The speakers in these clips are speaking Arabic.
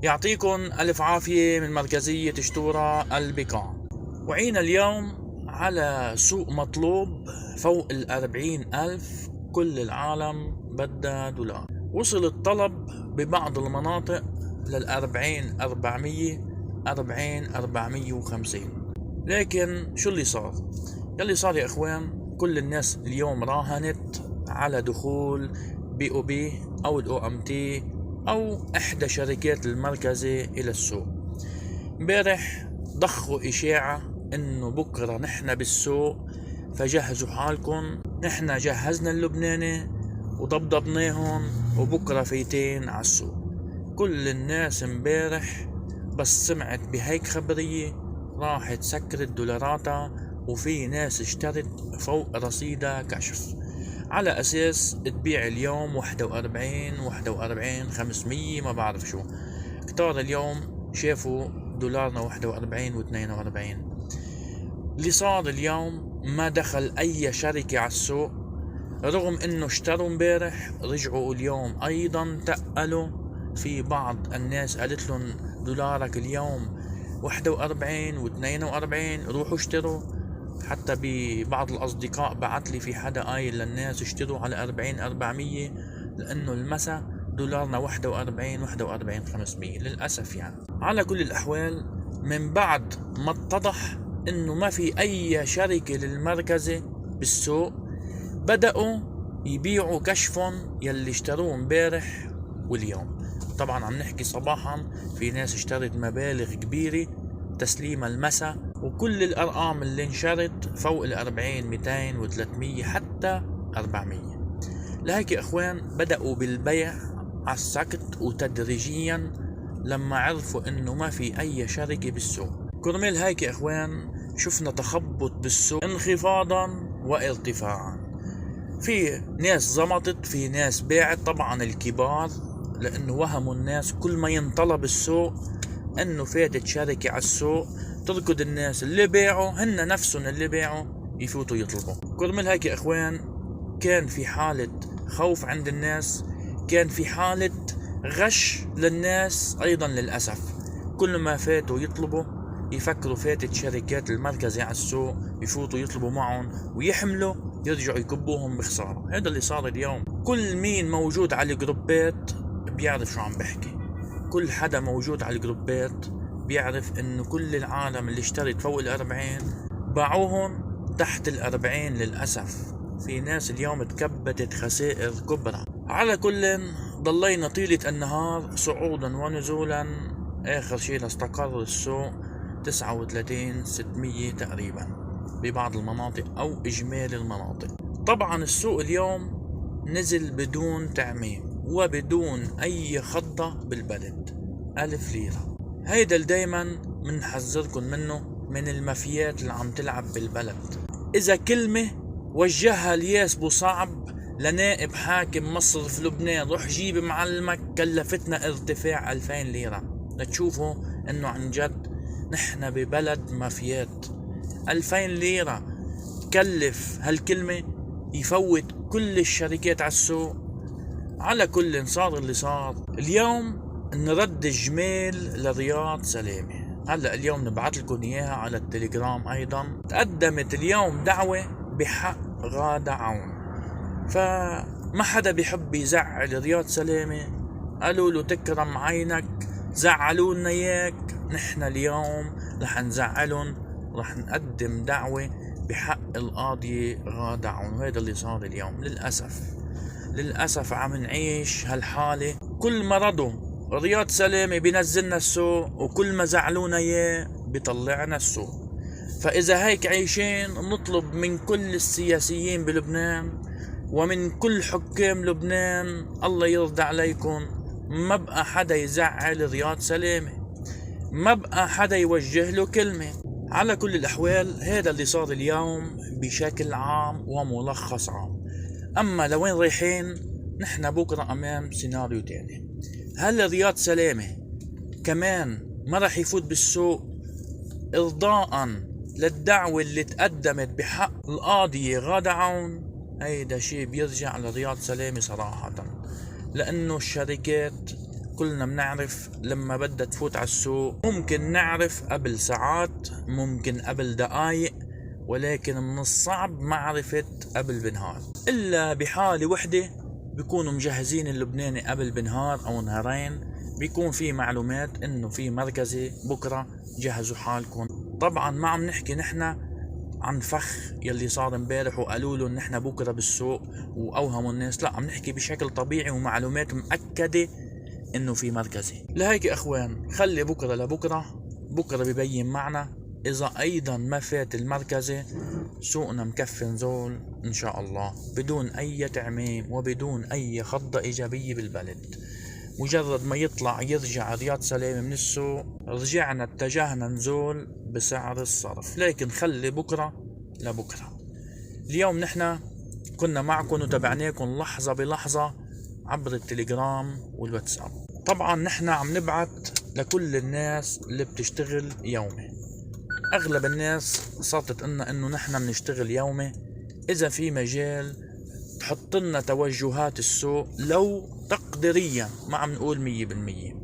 يعطيكم ألف عافية من مركزية شتورة البقاع. وعينا اليوم على سوق مطلوب فوق 40,000. كل العالم بدها دولار. وصل الطلب ببعض المناطق 40,400 40,450. لكن شو اللي صار؟ يلي صار يا اخوان، كل الناس اليوم راهنت على دخول بي او بي او الاو ام تي او احدى شركات المركزة الى السوق. امبارح ضخوا اشاعة انه بكرة نحن بالسوق، فجهزوا حالكم. نحن جهزنا اللبناني وضبضبناهم وبكرة فايتين على السوق. كل الناس امبارح بس سمعت بهيك خبرية راحت سكرت دولاراتها، وفي ناس اشترت فوق رصيدها كشف على اساس تبيع اليوم 41 ما بعرف شو. كتار اليوم شافوا دولارنا 41 و42. اللي صار اليوم ما دخل اي شركة على السوق، رغم انه اشتروا امبارح رجعوا اليوم ايضا تقلوا. في بعض الناس قالت لهم دولارك اليوم 41 و42 روحوا اشتروا. حتى ببعض الأصدقاء بعت لي في حدا قايل للناس اشتروا على 40,400 لأنه المسا دولارنا 41 500 للأسف. يعني على كل الأحوال، من بعد ما اتضح إنه ما في أي شركة للمركزة بالسوق، بدأوا يبيعوا كشفهم يلي اشتروه امبارح واليوم. طبعا عم نحكي صباحا في ناس اشترت مبالغ كبيرة تسليم المسا، وكل الأرقام اللي انشرت فوق 40 200 و300 حتى 400. لهيك يا اخوان بدأوا بالبيع على السكت وتدريجيا لما عرفوا انه ما في اي شركة بالسوق. كرمال هيك يا اخوان شفنا تخبط بالسوق، انخفاضا وارتفاعا. في ناس زمطت، في ناس باعت. طبعا الكبار لانه وهموا الناس كل ما ينطلب السوق انه فاتت شركة على السوق تركض الناس اللي باعوا هن نفسهم اللي باعوا يفوتوا يطلبوا. كرمال هيك يا اخوان كان في حالة خوف عند الناس، كان في حالة غش للناس ايضا للأسف. كل ما فاتوا يطلبوا يفكروا فاتت شركات المركزة على السوق، يفوتوا يطلبوا معهم ويحملوا يرجعوا يكبوهم بخسارة. هذا اللي صار اليوم. كل مين موجود على الجروبات بيعرف شو عم بحكي. كل حدا موجود على الجروبات بيعرف انه كل العالم اللي اشترت فوق 40 باعوهم تحت 40 للأسف. في ناس اليوم تكبتت خسائر كبرى. على كل ضلينا طيلة النهار صعودا ونزولا. اخر شيء استقر السوق 39,600 تقريبا ببعض المناطق او اجمالي المناطق. طبعا السوق اليوم نزل بدون تعميم وبدون اي خضة بالبلد 1000 ليرة. هيدا اللي دايما منحذركن منه من المافيات اللي عم تلعب بالبلد. اذا كلمة وجهها الياس بوصعب لنائب حاكم مصرف لبنان روح جيب معلمك كلفتنا ارتفاع 2000 ليرة، لتشوفوا انه عن جد نحن ببلد مافيات. 2000 ليرة تكلف هالكلمة يفوت كل الشركات على السوق. على كل صار اللي صار اليوم نرد الجميل لرياض سلامة. هلا اليوم نبعث لكم اياها على التليجرام. ايضا تقدمت اليوم دعوة بحق غادة عون، فما حدا بيحب يزعل رياض سلامة. قالوا له تكرم عينك، زعلوا لنا اياك، نحن اليوم رح نزعلهم، رح نقدم دعوة بحق القاضية غادة عون. وهذا اللي صار اليوم للأسف عم نعيش هالحالة. كل ما رضوا رياض سلامة بينزلنا السوق، وكل ما زعلونا اياه بيطلعنا السوق. فإذا هيك عايشين نطلب من كل السياسيين بلبنان ومن كل حكام لبنان الله يرضى عليكم، ما بقى حدا يزعل رياض سلامة، ما بقى حدا يوجه له كلمة. على كل الأحوال هذا اللي صار اليوم بشكل عام وملخص عام. أما لوين رايحين؟ نحن بكرة أمام سيناريو تاني. هل رياض سلامة كمان ما رح يفوت بالسوق إرضاء للدعوة اللي تقدمت بحق القاضية غادة عون؟ هيدا شيء بيرجع لرياض سلامة صراحة، لأنه الشركات كلنا بنعرف لما بدها تفوت على السوق ممكن نعرف قبل ساعات، ممكن قبل دقايق، ولكن من الصعب معرفة قبل بنهار، إلا بحالة وحدة بيكونوا مجهزين اللبناني قبل بنهار أو نهارين، بيكون في معلومات إنه في مركزي بكرة، جهزوا حالكم. طبعا ما عم نحكي نحنا عن فخ يلي صار امبارح وقالوا له نحن بكره بالسوق واوهموا الناس، لا، عم نحكي بشكل طبيعي ومعلومات مأكدة انه في مركزي. لهيك يا اخوان خلي بكره لبكره، بكره ببين معنا اذا ايضا ما فات المركزي سوقنا مكفي نزول ان شاء الله بدون اي تعميم وبدون اي خضة ايجابية بالبلد. مجرد ما يطلع يرجع رياض سلامة من السوق رجعنا اتجهنا نزول بسعر الصرف، لكن خلي بكرة لبكرة. اليوم نحن كنا معكم وتابعناكم لحظة بلحظة عبر التليجرام والواتساب. طبعا نحن عم نبعت لكل الناس اللي بتشتغل يومي، اغلب الناس صارت تقلنا انه نحن بنشتغل يومي، اذا في مجال تحط لنا توجهات السوق لو تقديريا، ما عم نقول 100%.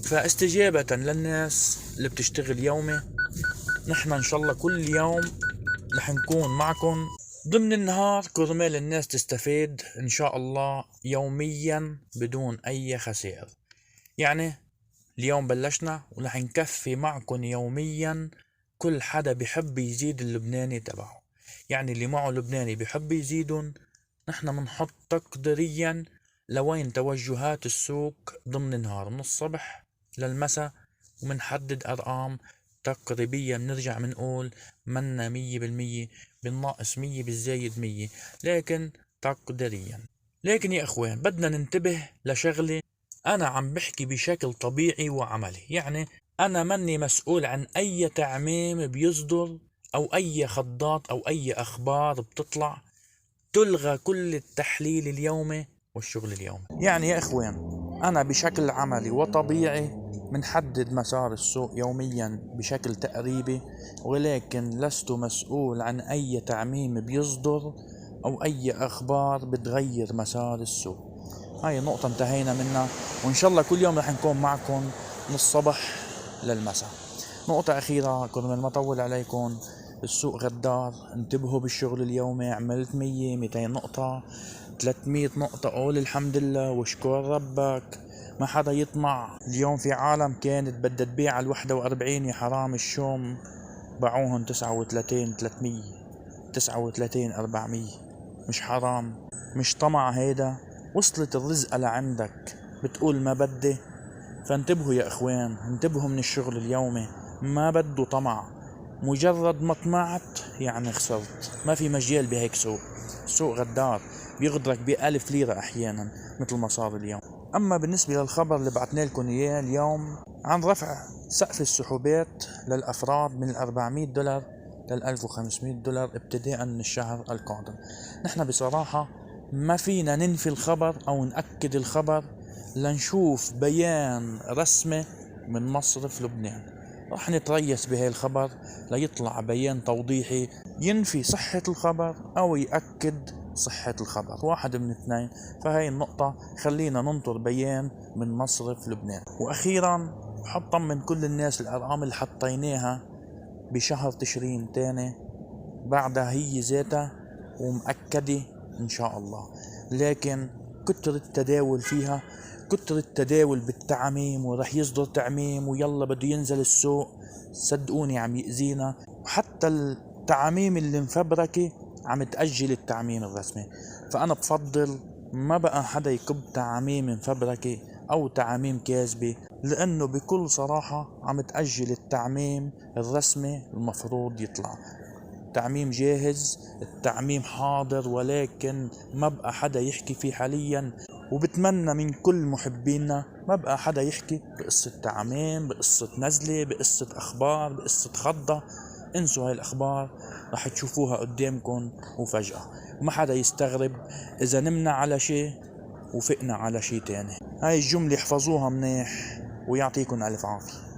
فاستجابة للناس اللي بتشتغل يومي نحن ان شاء الله كل يوم رح نكون معكم ضمن النهار كرمال الناس تستفيد ان شاء الله يوميا بدون اي خسائر. يعني اليوم بلشنا ورح نكفي معكم يوميا، كل حدا بحب يزيد اللبناني تبعه، يعني اللي معه لبناني بحب يزيدون، نحن منحط تقديريا لوين توجهات السوق ضمن النهار من الصبح للمساء، ومنحدد ارقام تقريبيا، بنرجع منقول منا 100%، بالناقص 100 بالزايد 100، لكن تقديريا. لكن يا اخوان بدنا ننتبه لشغلة، انا عم بحكي بشكل طبيعي وعملي، يعني انا ماني مسؤول عن اي تعميم بيصدر او اي خضات او اي اخبار بتطلع تلغى كل التحليل اليومي والشغل اليومي. يعني يا اخوان انا بشكل عملي وطبيعي منحدد مسار السوق يوميا بشكل تقريبي، ولكن لست مسؤول عن اي تعميم بيصدر او اي اخبار بتغير مسار السوق. هاي نقطة انتهينا منها، وان شاء الله كل يوم رح نكون معكم من الصبح للمساء. نقطة اخيرة كرمال ما اطول عليكم، السوق غدار، انتبهوا بالشغل اليومي. عملت 100 200 نقطة 300 نقطة قول الحمد لله واشكر ربك، ما حدا يطمع. اليوم في عالم كانت بدها تبيع على 41 يا حرام الشوم باعوهن 39 300 39 400، مش حرام؟ مش طمع هيدا؟ وصلت الرزقة لعندك بتقول ما بدي؟ فانتبهوا يا اخوان، انتبهوا من الشغل اليومي، ما بده طمع، مجرد ما طمعت يعني خسرت، ما في مجال بهيك سوق. السوق غدار بيغدرك ب1000 ليرة احيانا مثل ما صار اليوم. اما بالنسبة للخبر اللي بعتنا لكم اياه اليوم عن رفع سقف السحوبات للافراد من $400 لل $1500 ابتداء من الشهر القادم، نحن بصراحة ما فينا ننفي الخبر او نأكد الخبر لنشوف بيان رسمي من مصرف لبنان. رح نتريث بهاي الخبر ليطلع بيان توضيحي ينفي صحة الخبر او يأكد صحة الخبر، واحد من اثنين. فهاي النقطة خلينا ننطر بيان من مصرف لبنان. واخيرا بحب طمن كل الناس الارقام اللي حطيناها بشهر تشرين تاني بعدها هي ذاتها ومأكدة ان شاء الله، لكن كتر التداول فيها، كتر التداول بالتعميم ورح يصدر تعميم ويلا بده ينزل السوق، صدقوني عم يأذينا. وحتى التعميم اللي مفبركة عم تأجل التعميم الرسمي. فأنا بفضل ما بقى حدا يكب تعميم مفبركة أو تعميم كاذبة، لأنه بكل صراحة عم تأجل التعميم الرسمي المفروض يطلع. التعميم جاهز، التعميم حاضر، ولكن ما بقى حدا يحكي فيه حاليا. وبتمنى من كل محبينا ما بقى حدا يحكي بقصة تعميم، بقصة نزلة، بقصة أخبار، بقصة خضة. انسوا هاي الأخبار، رح تشوفوها قدامكم وفجأة، وما حدا يستغرب إذا نمنا على شيء وفقنا على شيء تاني. هاي الجملة احفظوها منيح ويعطيكم ألف عافية.